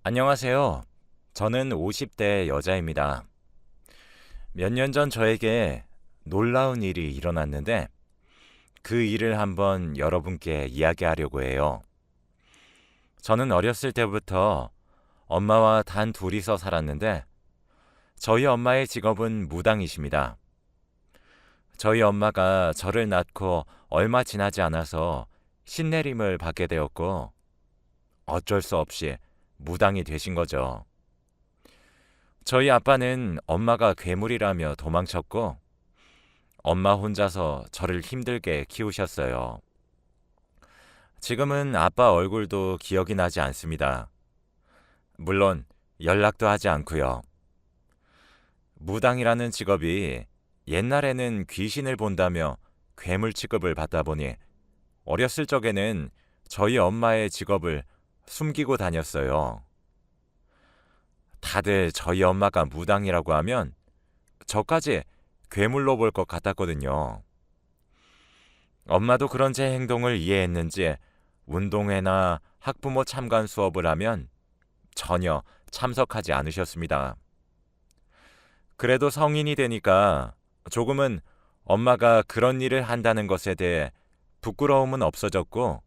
안녕하세요. 저는 50대 여자입니다. 몇 년 전 저에게 놀라운 일이 일어났는데 그 일을 한번 여러분께 이야기하려고 해요. 저는 어렸을 때부터 엄마와 단 둘이서 살았는데 저희 엄마의 직업은 무당이십니다. 저희 엄마가 저를 낳고 얼마 지나지 않아서 신내림을 받게 되었고 어쩔 수 없이 무당이 되신 거죠. 저희 아빠는 엄마가 괴물이라며 도망쳤고 엄마 혼자서 저를 힘들게 키우셨어요. 지금은 아빠 얼굴도 기억이 나지 않습니다. 물론 연락도 하지 않고요. 무당이라는 직업이 옛날에는 귀신을 본다며 괴물 취급을 받다 보니 어렸을 적에는 저희 엄마의 직업을 숨기고 다녔어요. 다들 저희 엄마가 무당이라고 하면 저까지 괴물로 볼 것 같았거든요. 엄마도 그런 제 행동을 이해했는지 운동회나 학부모 참관 수업을 하면 전혀 참석하지 않으셨습니다. 그래도 성인이 되니까 조금은 엄마가 그런 일을 한다는 것에 대해 부끄러움은 없어졌고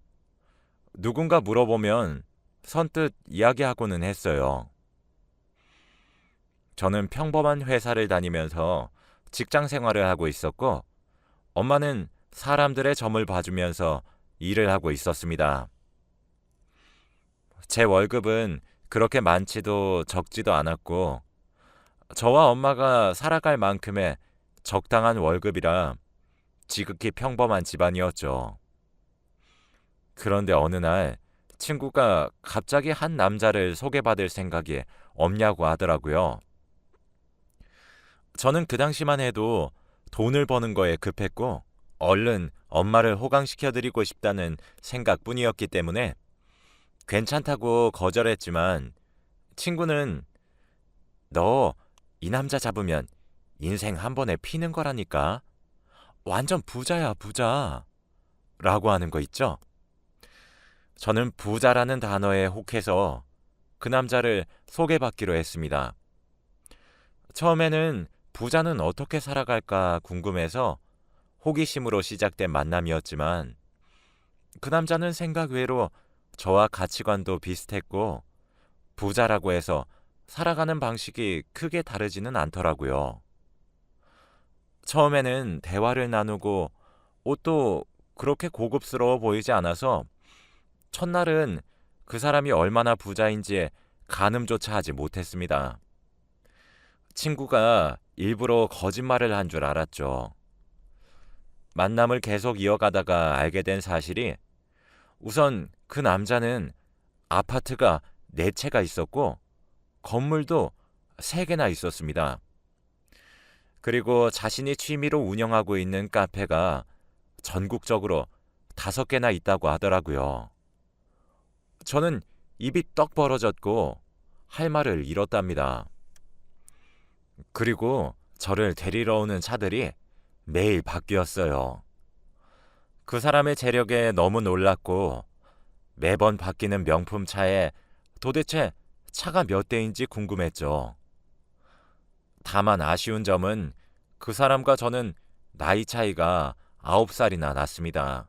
누군가 물어보면 선뜻 이야기하고는 했어요. 저는 평범한 회사를 다니면서 직장 생활을 하고 있었고 엄마는 사람들의 점을 봐주면서 일을 하고 있었습니다. 제 월급은 그렇게 많지도 적지도 않았고 저와 엄마가 살아갈 만큼의 적당한 월급이라 지극히 평범한 집안이었죠. 그런데 어느 날 친구가 갑자기 한 남자를 소개받을 생각이 없냐고 하더라고요. 저는 그 당시만 해도 돈을 버는 거에 급했고 얼른 엄마를 호강시켜드리고 싶다는 생각뿐이었기 때문에 괜찮다고 거절했지만 친구는 너 이 남자 잡으면 인생 한 번에 피는 거라니까. 완전 부자야, 부자. 라고 하는 거 있죠? 저는 부자라는 단어에 혹해서 그 남자를 소개받기로 했습니다. 처음에는 부자는 어떻게 살아갈까 궁금해서 호기심으로 시작된 만남이었지만 그 남자는 생각 외로 저와 가치관도 비슷했고 부자라고 해서 살아가는 방식이 크게 다르지는 않더라고요. 처음에는 대화를 나누고 옷도 그렇게 고급스러워 보이지 않아서 첫날은 그 사람이 얼마나 부자인지 가늠조차 하지 못했습니다. 친구가 일부러 거짓말을 한 줄 알았죠. 만남을 계속 이어가다가 알게 된 사실이 우선 그 남자는 아파트가 4채가 있었고 건물도 3개나 있었습니다. 그리고 자신이 취미로 운영하고 있는 카페가 전국적으로 5개나 있다고 하더라고요. 저는 입이 떡 벌어졌고 할 말을 잃었답니다. 그리고 저를 데리러 오는 차들이 매일 바뀌었어요. 그 사람의 재력에 너무 놀랐고 매번 바뀌는 명품 차에 도대체 차가 몇 대인지 궁금했죠. 다만 아쉬운 점은 그 사람과 저는 나이 차이가 9살이나 났습니다.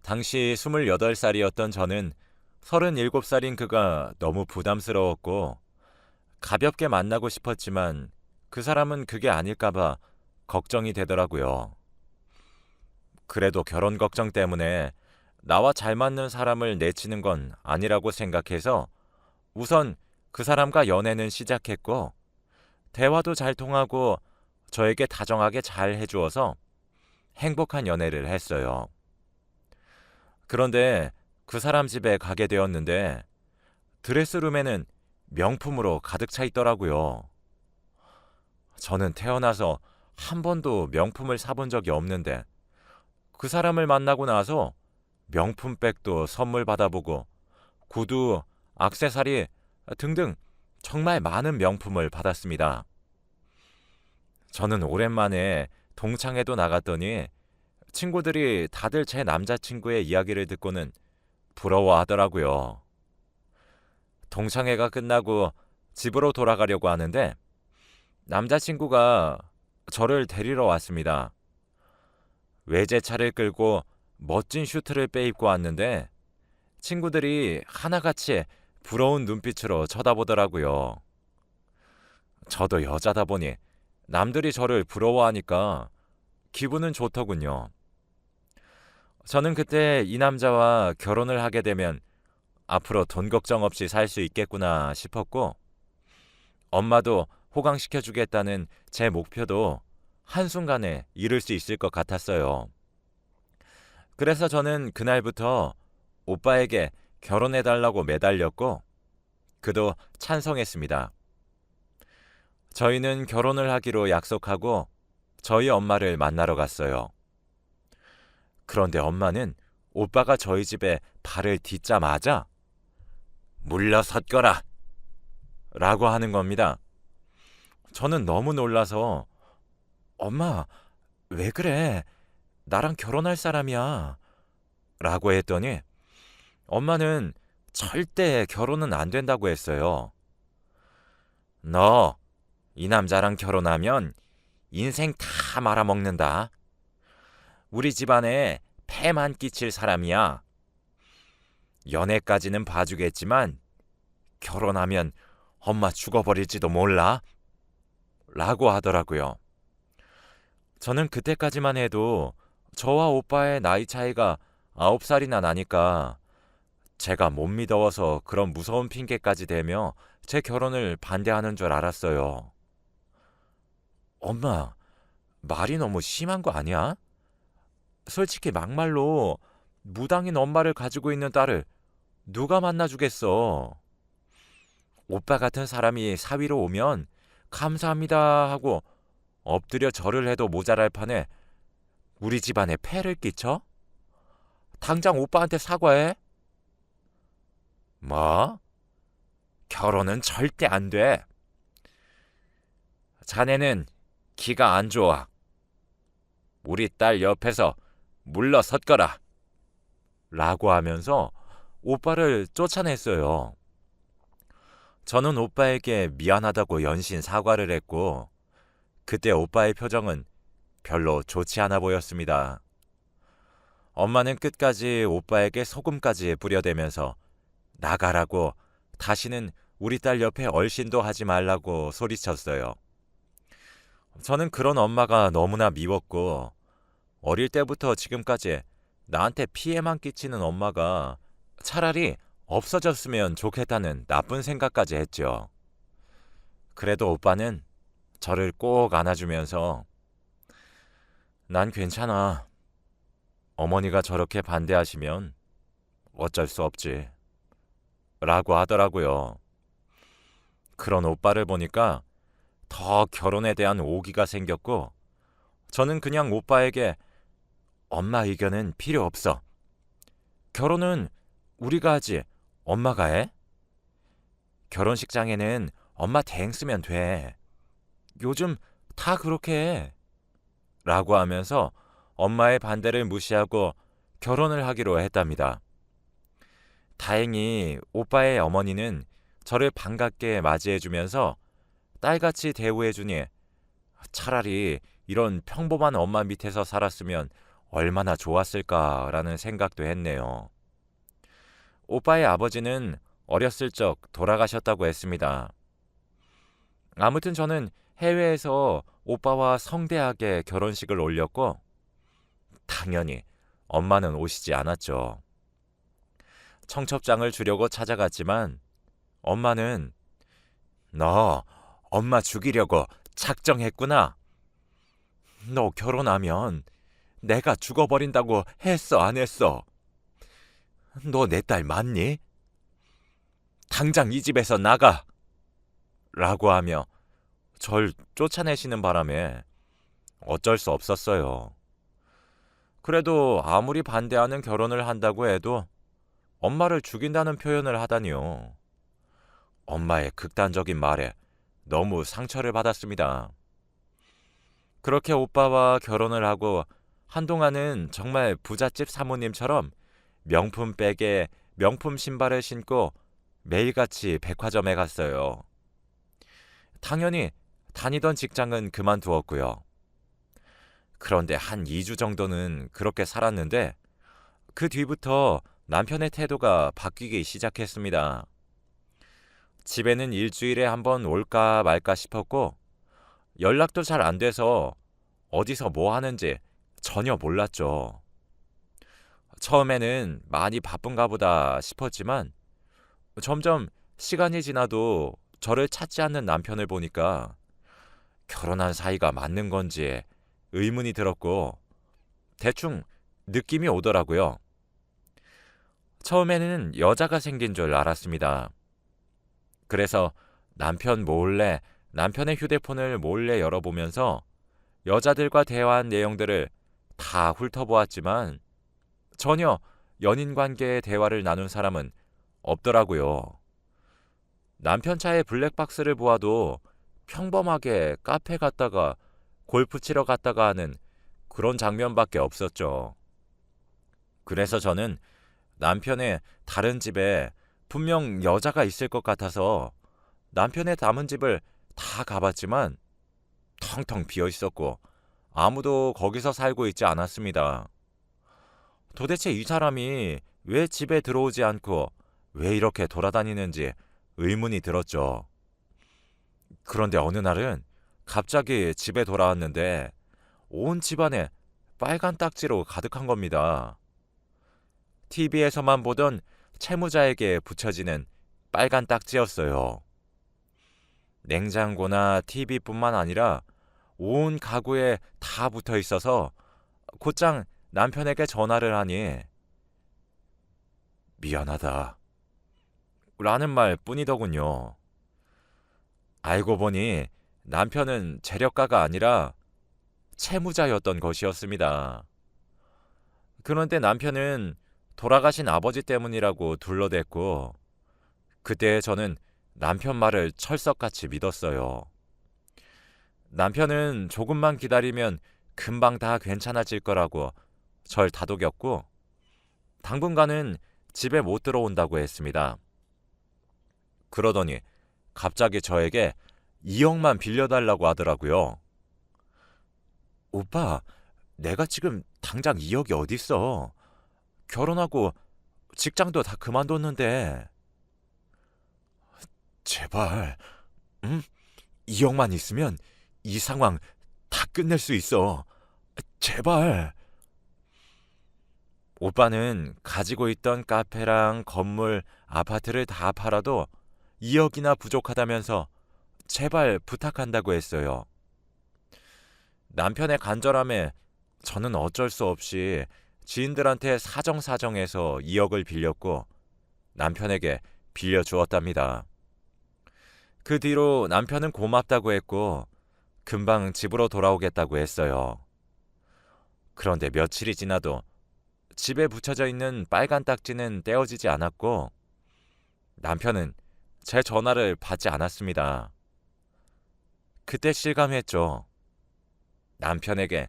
당시 28살이었던 저는 37살인 그가 너무 부담스러웠고 가볍게 만나고 싶었지만 그 사람은 그게 아닐까봐 걱정이 되더라고요. 그래도 결혼 걱정 때문에 나와 잘 맞는 사람을 내치는 건 아니라고 생각해서 우선 그 사람과 연애는 시작했고 대화도 잘 통하고 저에게 다정하게 잘 해주어서 행복한 연애를 했어요. 그런데 그 사람 집에 가게 되었는데 드레스룸에는 명품으로 가득 차 있더라고요. 저는 태어나서 한 번도 명품을 사본 적이 없는데 그 사람을 만나고 나서 명품백도 선물 받아보고 구두, 액세서리 등등 정말 많은 명품을 받았습니다. 저는 오랜만에 동창회도 나갔더니 친구들이 다들 제 남자친구의 이야기를 듣고는 부러워하더라고요. 동창회가 끝나고 집으로 돌아가려고 하는데 남자친구가 저를 데리러 왔습니다. 외제차를 끌고 멋진 슈트를 빼입고 왔는데 친구들이 하나같이 부러운 눈빛으로 쳐다보더라고요. 저도 여자다 보니 남들이 저를 부러워하니까 기분은 좋더군요. 저는 그때 이 남자와 결혼을 하게 되면 앞으로 돈 걱정 없이 살 수 있겠구나 싶었고, 엄마도 호강시켜주겠다는 제 목표도 한순간에 이룰 수 있을 것 같았어요. 그래서 저는 그날부터 오빠에게 결혼해달라고 매달렸고, 그도 찬성했습니다. 저희는 결혼을 하기로 약속하고 저희 엄마를 만나러 갔어요. 그런데 엄마는 오빠가 저희 집에 발을 딛자마자 물러섰거라 라고 하는 겁니다. 저는 너무 놀라서 엄마, 왜 그래? 나랑 결혼할 사람이야 라고 했더니 엄마는 절대 결혼은 안 된다고 했어요. 너 이 남자랑 결혼하면 인생 다 말아먹는다. 우리 집안에 폐만 끼칠 사람이야. 연애까지는 봐주겠지만 결혼하면 엄마 죽어버릴지도 몰라 라고 하더라고요. 저는 그때까지만 해도 저와 오빠의 나이 차이가 9살이나 나니까 제가 못 믿어서 그런 무서운 핑계까지 대며 제 결혼을 반대하는 줄 알았어요. 엄마, 말이 너무 심한 거 아니야? 솔직히 막말로 무당인 엄마를 가지고 있는 딸을 누가 만나주겠어? 오빠 같은 사람이 사위로 오면 감사합니다 하고 엎드려 절을 해도 모자랄 판에 우리 집안에 폐를 끼쳐? 당장 오빠한테 사과해. 뭐? 결혼은 절대 안 돼. 자네는 기가 안 좋아. 우리 딸 옆에서 물러섰거라 라고 하면서 오빠를 쫓아냈어요. 저는 오빠에게 미안하다고 연신 사과를 했고, 그때 오빠의 표정은 별로 좋지 않아 보였습니다. 엄마는 끝까지 오빠에게 소금까지 뿌려대면서 나가라고, 다시는 우리 딸 옆에 얼씬도 하지 말라고 소리쳤어요. 저는 그런 엄마가 너무나 미웠고, 어릴 때부터 지금까지 나한테 피해만 끼치는 엄마가 차라리 없어졌으면 좋겠다는 나쁜 생각까지 했죠. 그래도 오빠는 저를 꼭 안아주면서 난 괜찮아. 어머니가 저렇게 반대하시면 어쩔 수 없지 라고 하더라고요. 그런 오빠를 보니까 더 결혼에 대한 오기가 생겼고, 저는 그냥 오빠에게 엄마 의견은 필요 없어. 결혼은 우리가 하지 엄마가 해? 결혼식장에는 엄마 대행 쓰면 돼. 요즘 다 그렇게 해. 라고 하면서 엄마의 반대를 무시하고 결혼을 하기로 했답니다. 다행히 오빠의 어머니는 저를 반갑게 맞이해주면서 딸같이 대우해주니 차라리 이런 평범한 엄마 밑에서 살았으면 얼마나 좋았을까라는 생각도 했네요. 오빠의 아버지는 어렸을 적 돌아가셨다고 했습니다. 아무튼 저는 해외에서 오빠와 성대하게 결혼식을 올렸고, 당연히 엄마는 오시지 않았죠. 청첩장을 주려고 찾아갔지만 엄마는 너 엄마 죽이려고 작정했구나. 너 결혼하면 내가 죽어버린다고 했어, 안 했어? 너 내 딸 맞니? 당장 이 집에서 나가! 라고 하며 절 쫓아내시는 바람에 어쩔 수 없었어요. 그래도 아무리 반대하는 결혼을 한다고 해도 엄마를 죽인다는 표현을 하다니요. 엄마의 극단적인 말에 너무 상처를 받았습니다. 그렇게 오빠와 결혼을 하고 한동안은 정말 부잣집 사모님처럼 명품 백에 명품 신발을 신고 매일같이 백화점에 갔어요. 당연히 다니던 직장은 그만두었고요. 그런데 한 2주 정도는 그렇게 살았는데 그 뒤부터 남편의 태도가 바뀌기 시작했습니다. 집에는 일주일에 한 번 올까 말까 싶었고 연락도 잘 안 돼서 어디서 뭐 하는지 전혀 몰랐죠. 처음에는 많이 바쁜가 보다 싶었지만 점점 시간이 지나도 저를 찾지 않는 남편을 보니까 결혼한 사이가 맞는 건지 의문이 들었고 대충 느낌이 오더라고요. 처음에는 여자가 생긴 줄 알았습니다. 그래서 남편 몰래 남편의 휴대폰을 몰래 열어보면서 여자들과 대화한 내용들을 다 훑어보았지만 전혀 연인 관계의 대화를 나눈 사람은 없더라고요. 남편 차의 블랙박스를 보아도 평범하게 카페 갔다가 골프 치러 갔다가 하는 그런 장면밖에 없었죠. 그래서 저는 남편의 다른 집에 분명 여자가 있을 것 같아서 남편의 담은 집을 다 가봤지만 텅텅 비어 있었고 아무도 거기서 살고 있지 않았습니다. 도대체 이 사람이 왜 집에 들어오지 않고 왜 이렇게 돌아다니는지 의문이 들었죠. 그런데 어느 날은 갑자기 집에 돌아왔는데 온 집안에 빨간 딱지로 가득한 겁니다. TV에서만 보던 채무자에게 붙여지는 빨간 딱지였어요. 냉장고나 TV뿐만 아니라 온 가구에 다 붙어 있어서 곧장 남편에게 전화를 하니 미안하다 라는 말 뿐이더군요. 알고 보니 남편은 재력가가 아니라 채무자였던 것이었습니다. 그런데 남편은 돌아가신 아버지 때문이라고 둘러댔고 그때 저는 남편 말을 철석같이 믿었어요. 남편은 조금만 기다리면 금방 다 괜찮아질 거라고 절 다독였고 당분간은 집에 못 들어온다고 했습니다. 그러더니 갑자기 저에게 2억만 빌려달라고 하더라고요. 오빠, 내가 지금 당장 2억이 어딨어. 결혼하고 직장도 다 그만뒀는데. 제발, 응? 2억만 있으면 이 상황 다 끝낼 수 있어. 제발. 오빠는 가지고 있던 카페랑 건물, 아파트를 다 팔아도 2억이나 부족하다면서 제발 부탁한다고 했어요. 남편의 간절함에 저는 어쩔 수 없이 지인들한테 사정사정해서 2억을 빌렸고 남편에게 빌려주었답니다. 그 뒤로 남편은 고맙다고 했고 금방 집으로 돌아오겠다고 했어요. 그런데 며칠이 지나도 집에 붙여져 있는 빨간 딱지는 떼어지지 않았고 남편은 제 전화를 받지 않았습니다. 그때 실감했죠. 남편에게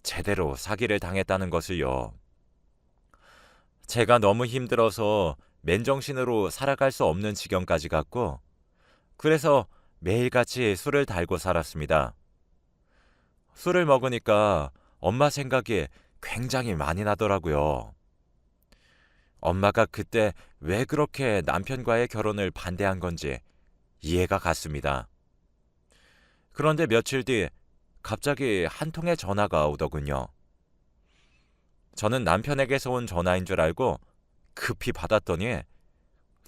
제대로 사기를 당했다는 것을요. 제가 너무 힘들어서 맨정신으로 살아갈 수 없는 지경까지 갔고 그래서 매일같이 술을 달고 살았습니다. 술을 먹으니까 엄마 생각이 굉장히 많이 나더라고요. 엄마가 그때 왜 그렇게 남편과의 결혼을 반대한 건지 이해가 갔습니다. 그런데 며칠 뒤 갑자기 한 통의 전화가 오더군요. 저는 남편에게서 온 전화인 줄 알고 급히 받았더니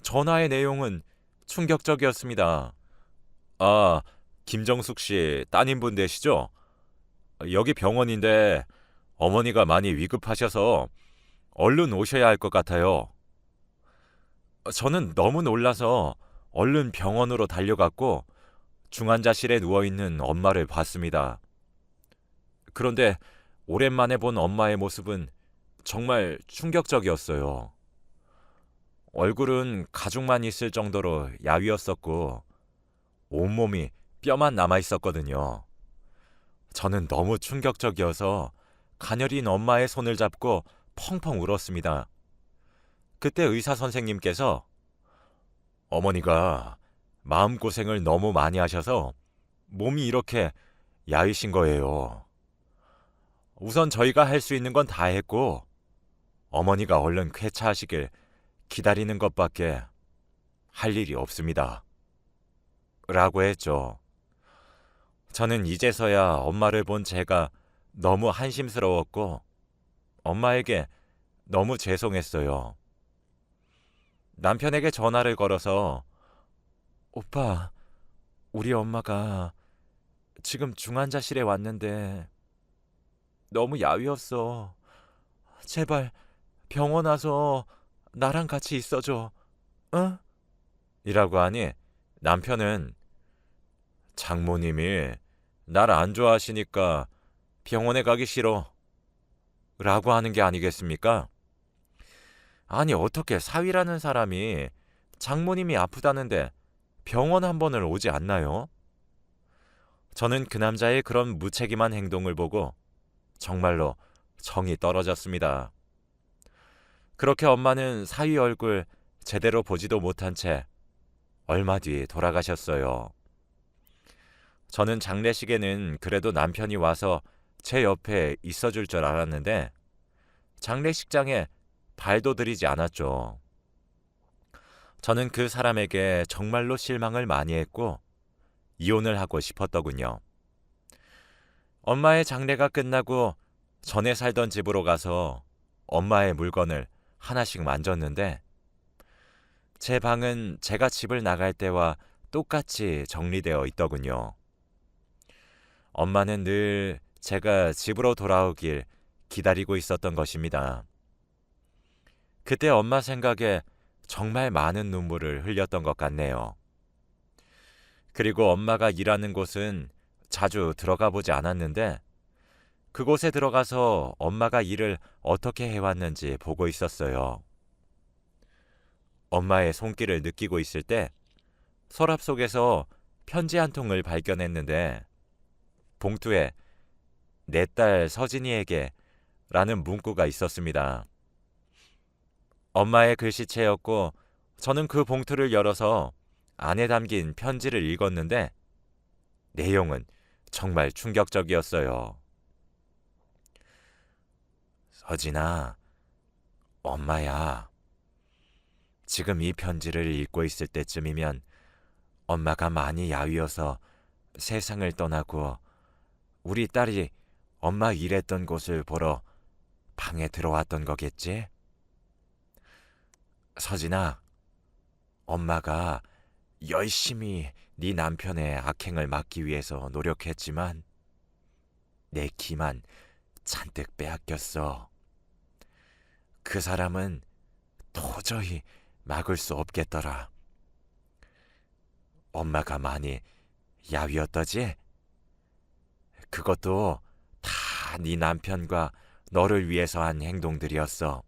전화의 내용은 충격적이었습니다. 아, 김정숙 씨 따님분 되시죠? 여기 병원인데 어머니가 많이 위급하셔서 얼른 오셔야 할 것 같아요. 저는 너무 놀라서 얼른 병원으로 달려갔고 중환자실에 누워있는 엄마를 봤습니다. 그런데 오랜만에 본 엄마의 모습은 정말 충격적이었어요. 얼굴은 가죽만 있을 정도로 야위었었고 온몸이 뼈만 남아있었거든요. 저는 너무 충격적이어서 가녀린 엄마의 손을 잡고 펑펑 울었습니다. 그때 의사 선생님께서 어머니가 마음고생을 너무 많이 하셔서 몸이 이렇게 야위신 거예요. 우선 저희가 할 수 있는 건 다 했고 어머니가 얼른 쾌차하시길 기다리는 것밖에 할 일이 없습니다. 라고 했죠. 저는 이제서야 엄마를 본 제가 너무 한심스러웠고 엄마에게 너무 죄송했어요. 남편에게 전화를 걸어서 오빠, 우리 엄마가 지금 중환자실에 왔는데 너무 야위었어. 제발 병원 와서 나랑 같이 있어줘. 응? 이라고 하니 남편은 장모님이 날 안 좋아하시니까 병원에 가기 싫어. 라고 하는 게 아니겠습니까? 아니 어떻게 사위라는 사람이 장모님이 아프다는데 병원 한 번을 오지 않나요? 저는 그 남자의 그런 무책임한 행동을 보고 정말로 정이 떨어졌습니다. 그렇게 엄마는 사위 얼굴 제대로 보지도 못한 채 얼마 뒤 돌아가셨어요. 저는 장례식에는 그래도 남편이 와서 제 옆에 있어줄 줄 알았는데 장례식장에 발도 들이지 않았죠. 저는 그 사람에게 정말로 실망을 많이 했고 이혼을 하고 싶었더군요. 엄마의 장례가 끝나고 전에 살던 집으로 가서 엄마의 물건을 하나씩 만졌는데 제 방은 제가 집을 나갈 때와 똑같이 정리되어 있더군요. 엄마는 늘 제가 집으로 돌아오길 기다리고 있었던 것입니다. 그때 엄마 생각에 정말 많은 눈물을 흘렸던 것 같네요. 그리고 엄마가 일하는 곳은 자주 들어가 보지 않았는데 그곳에 들어가서 엄마가 일을 어떻게 해왔는지 보고 있었어요. 엄마의 손길을 느끼고 있을 때 서랍 속에서 편지 한 통을 발견했는데 봉투에 내 딸 서진이에게 라는 문구가 있었습니다. 엄마의 글씨체였고 저는 그 봉투를 열어서 안에 담긴 편지를 읽었는데 내용은 정말 충격적이었어요. 서진아, 엄마야. 지금 이 편지를 읽고 있을 때쯤이면 엄마가 많이 야위어서 세상을 떠나고 우리 딸이 엄마 일했던 곳을 보러 방에 들어왔던 거겠지? 서진아, 엄마가 열심히 네 남편의 악행을 막기 위해서 노력했지만 내 기만 잔뜩 빼앗겼어. 그 사람은 도저히 막을 수 없겠더라. 엄마가 많이 야위었더지? 그것도 다 네 남편과 너를 위해서 한 행동들이었어.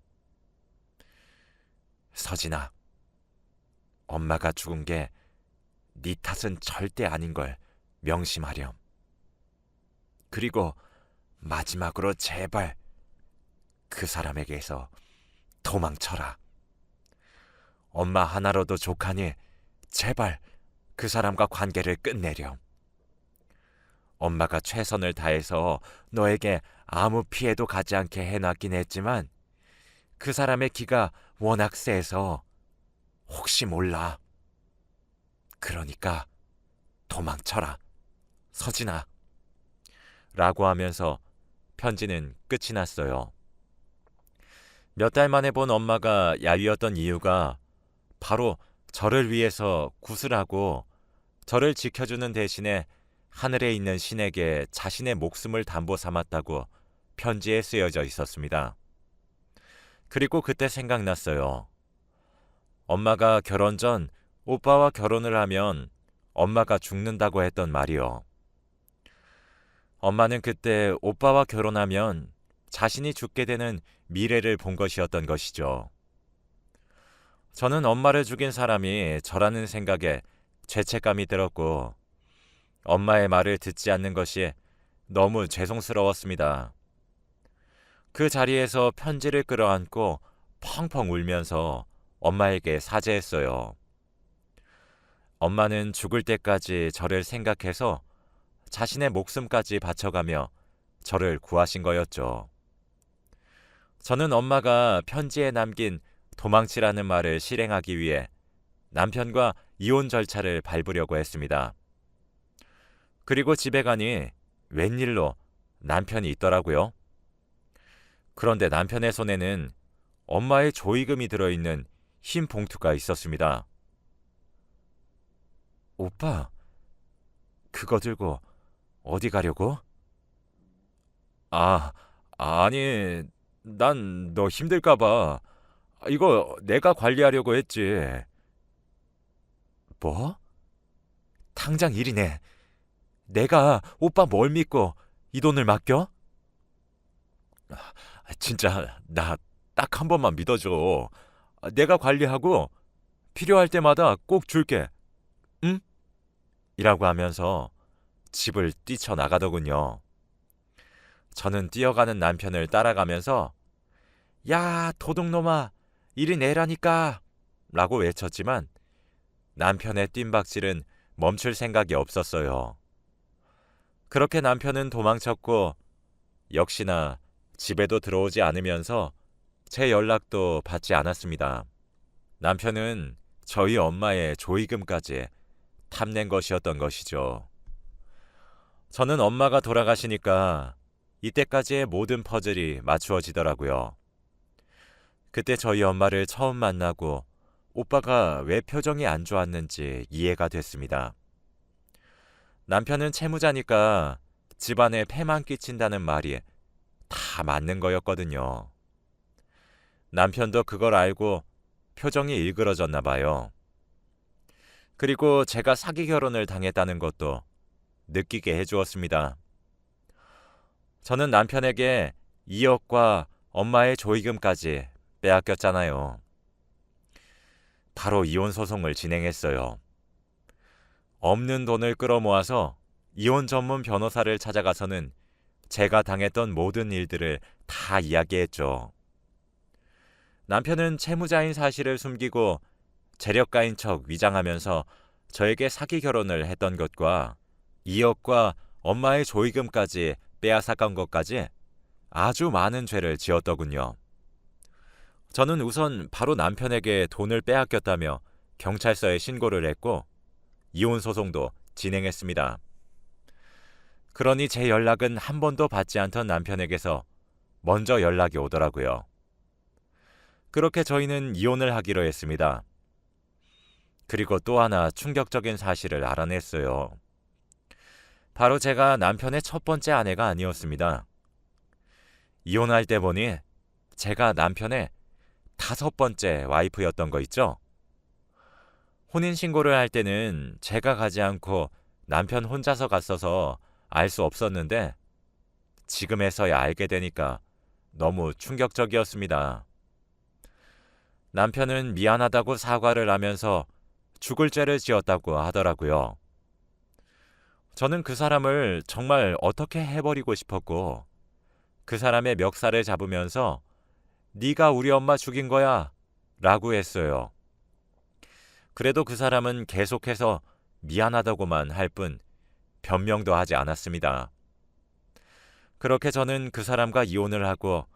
서진아, 엄마가 죽은 게 네 탓은 절대 아닌 걸 명심하렴. 그리고 마지막으로 제발 그 사람에게서 도망쳐라. 엄마 하나로도 족하니 제발 그 사람과 관계를 끝내렴. 엄마가 최선을 다해서 너에게 아무 피해도 가지 않게 해놨긴 했지만 그 사람의 기가 워낙 세서 혹시 몰라. 그러니까 도망쳐라, 서진아. 라고 하면서 편지는 끝이 났어요. 몇 달 만에 본 엄마가 야위었던 이유가 바로 저를 위해서 구슬하고 저를 지켜주는 대신에 하늘에 있는 신에게 자신의 목숨을 담보 삼았다고 편지에 쓰여져 있었습니다. 그리고 그때 생각났어요. 엄마가 결혼 전 오빠와 결혼을 하면 엄마가 죽는다고 했던 말이요. 엄마는 그때 오빠와 결혼하면 자신이 죽게 되는 미래를 본 것이었던 것이죠. 저는 엄마를 죽인 사람이 저라는 생각에 죄책감이 들었고 엄마의 말을 듣지 않는 것이 너무 죄송스러웠습니다. 그 자리에서 편지를 끌어안고 펑펑 울면서 엄마에게 사죄했어요. 엄마는 죽을 때까지 저를 생각해서 자신의 목숨까지 바쳐가며 저를 구하신 거였죠. 저는 엄마가 편지에 남긴 도망치라는 말을 실행하기 위해 남편과 이혼 절차를 밟으려고 했습니다. 그리고 집에 가니 웬일로 남편이 있더라고요. 그런데 남편의 손에는 엄마의 조의금이 들어있는 흰 봉투가 있었습니다. 오빠, 그거 들고 어디 가려고? 아, 아니, 난 너 힘들까봐. 이거 내가 관리하려고 했지. 뭐? 당장 일이네. 내가 오빠 뭘 믿고 이 돈을 맡겨? 진짜 나 딱 한 번만 믿어줘. 내가 관리하고 필요할 때마다 꼭 줄게. 응? 이라고 하면서 집을 뛰쳐나가더군요. 저는 뛰어가는 남편을 따라가면서 야, 도둑놈아, 이리 내라니까 라고 외쳤지만 남편의 뜀박질은 멈출 생각이 없었어요. 그렇게 남편은 도망쳤고 역시나 집에도 들어오지 않으면서 제 연락도 받지 않았습니다. 남편은 저희 엄마의 조의금까지 탐낸 것이었던 것이죠. 저는 엄마가 돌아가시니까 이때까지의 모든 퍼즐이 맞추어지더라고요. 그때 저희 엄마를 처음 만나고 오빠가 왜 표정이 안 좋았는지 이해가 됐습니다. 남편은 채무자니까 집안에 폐만 끼친다는 말이 다 맞는 거였거든요. 남편도 그걸 알고 표정이 일그러졌나 봐요. 그리고 제가 사기 결혼을 당했다는 것도 느끼게 해주었습니다. 저는 남편에게 2억과 엄마의 조의금까지 빼앗겼잖아요. 바로 이혼 소송을 진행했어요. 없는 돈을 끌어모아서 이혼 전문 변호사를 찾아가서는 제가 당했던 모든 일들을 다 이야기했죠. 남편은 채무자인 사실을 숨기고 재력가인 척 위장하면서 저에게 사기 결혼을 했던 것과 2억과 엄마의 조의금까지 빼앗아간 것까지 아주 많은 죄를 지었더군요. 저는 우선 바로 남편에게 돈을 빼앗겼다며 경찰서에 신고를 했고 이혼 소송도 진행했습니다. 그러니 제 연락은 한 번도 받지 않던 남편에게서 먼저 연락이 오더라고요. 그렇게 저희는 이혼을 하기로 했습니다. 그리고 또 하나 충격적인 사실을 알아냈어요. 바로 제가 남편의 첫 번째 아내가 아니었습니다. 이혼할 때 보니 제가 남편의 5번째 와이프였던 거 있죠? 혼인신고를 할 때는 제가 가지 않고 남편 혼자서 갔어서 알 수 없었는데 지금에서야 알게 되니까 너무 충격적이었습니다. 남편은 미안하다고 사과를 하면서 죽을 죄를 지었다고 하더라고요. 저는 그 사람을 정말 어떻게 해버리고 싶었고 그 사람의 멱살을 잡으면서 네가 우리 엄마 죽인 거야 라고 했어요. 그래도 그 사람은 계속해서 미안하다고만 할 뿐 변명도 하지 않았습니다. 그렇게 저는 그 사람과 이혼을 하고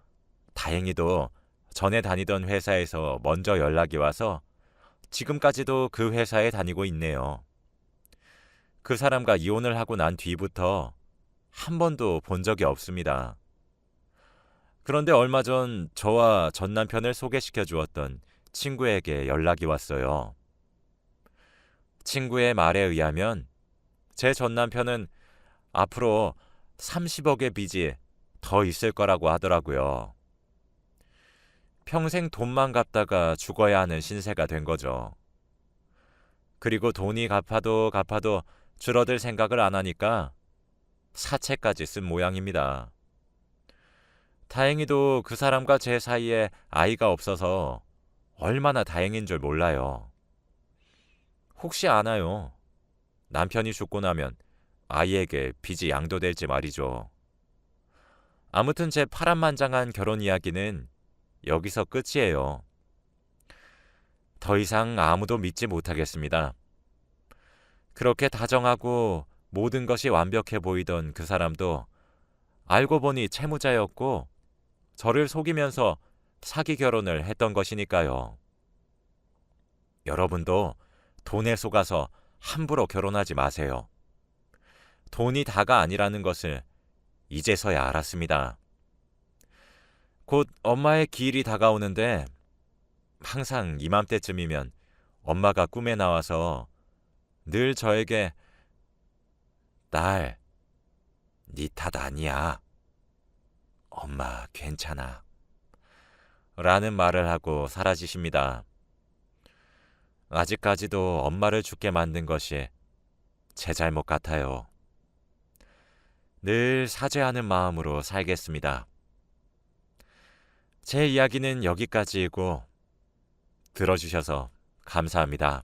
다행히도 전에 다니던 회사에서 먼저 연락이 와서 지금까지도 그 회사에 다니고 있네요. 그 사람과 이혼을 하고 난 뒤부터 한 번도 본 적이 없습니다. 그런데 얼마 전 저와 전 남편을 소개시켜 주었던 친구에게 연락이 왔어요. 친구의 말에 의하면 제 전 남편은 앞으로 30억의 빚이 더 있을 거라고 하더라고요. 평생 돈만 갚다가 죽어야 하는 신세가 된 거죠. 그리고 돈이 갚아도 줄어들 생각을 안 하니까 사채까지 쓴 모양입니다. 다행히도 그 사람과 제 사이에 아이가 없어서 얼마나 다행인 줄 몰라요. 혹시 아나요? 남편이 죽고 나면 아이에게 빚이 양도될지 말이죠. 아무튼 제 파란만장한 결혼 이야기는 여기서 끝이에요. 더 이상 아무도 믿지 못하겠습니다. 그렇게 다정하고 모든 것이 완벽해 보이던 그 사람도 알고 보니 채무자였고 저를 속이면서 사기 결혼을 했던 것이니까요. 여러분도 돈에 속아서 함부로 결혼하지 마세요. 돈이 다가 아니라는 것을 이제서야 알았습니다. 곧 엄마의 기일이 다가오는데 항상 이맘때쯤이면 엄마가 꿈에 나와서 늘 저에게 딸, 네 탓 아니야. 엄마 괜찮아. 라는 말을 하고 사라지십니다. 아직까지도 엄마를 죽게 만든 것이 제 잘못 같아요. 늘 사죄하는 마음으로 살겠습니다. 제 이야기는 여기까지이고 들어주셔서 감사합니다.